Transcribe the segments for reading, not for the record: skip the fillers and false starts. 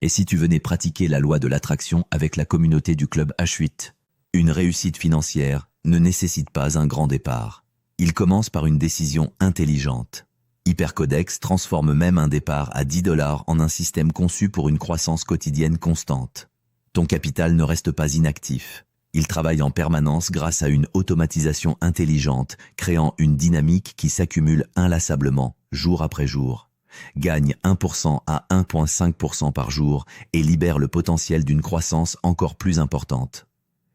Et si tu venais pratiquer la loi de l'attraction avec la communauté du club H8? Une réussite financière ne nécessite pas un grand départ. Il commence par une décision intelligente. Hypercodex transforme même un départ à 10 $ en un système conçu pour une croissance quotidienne constante. Ton capital ne reste pas inactif. Il travaille en permanence grâce à une automatisation intelligente, créant une dynamique qui s'accumule inlassablement, jour après jour. Gagne 1% à 1,5% par jour et libère le potentiel d'une croissance encore plus importante.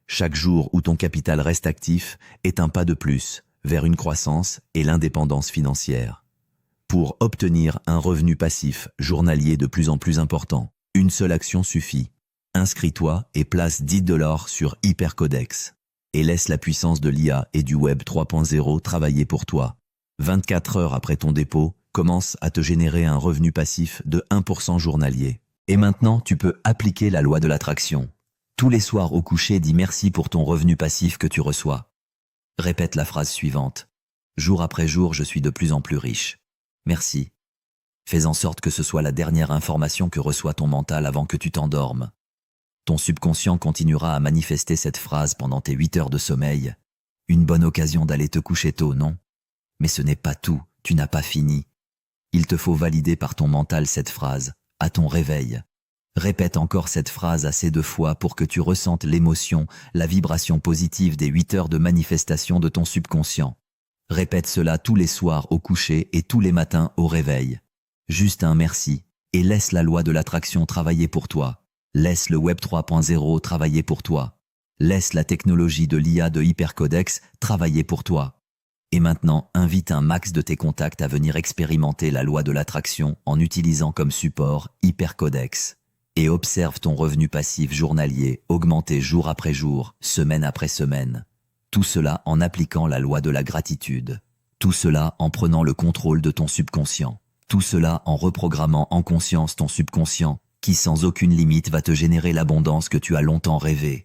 Chaque jour où ton capital reste actif est un pas de plus vers une croissance et l'indépendance financière. Pour obtenir un revenu passif journalier de plus en plus important, une seule action suffit. Inscris-toi et place 10 $ sur Hypercodex. Et laisse la puissance de l'IA et du Web 3.0 travailler pour toi. 24 heures après ton dépôt, commence à te générer un revenu passif de 1% journalier. Et maintenant, tu peux appliquer la loi de l'attraction. Tous les soirs au coucher, dis merci pour ton revenu passif que tu reçois. Répète la phrase suivante. Jour après jour, je suis de plus en plus riche. Merci. Fais en sorte que ce soit la dernière information que reçoit ton mental avant que tu t'endormes. Ton subconscient continuera à manifester cette phrase pendant tes 8 heures de sommeil. Une bonne occasion d'aller te coucher tôt, non? Mais ce n'est pas tout, tu n'as pas fini. Il te faut valider par ton mental cette phrase, à ton réveil. Répète encore cette phrase assez de fois pour que tu ressentes l'émotion, la vibration positive des 8 heures de manifestation de ton subconscient. Répète cela tous les soirs au coucher et tous les matins au réveil. Juste un merci, et laisse la loi de l'attraction travailler pour toi. Laisse le Web 3.0 travailler pour toi. Laisse la technologie de l'IA de Hypercodex travailler pour toi. Et maintenant, invite un max de tes contacts à venir expérimenter la loi de l'attraction en utilisant comme support Hypercodex. Et observe ton revenu passif journalier augmenter jour après jour, semaine après semaine. Tout cela en appliquant la loi de la gratitude. Tout cela en prenant le contrôle de ton subconscient. Tout cela en reprogrammant en conscience ton subconscient, qui sans aucune limite va te générer l'abondance que tu as longtemps rêvé.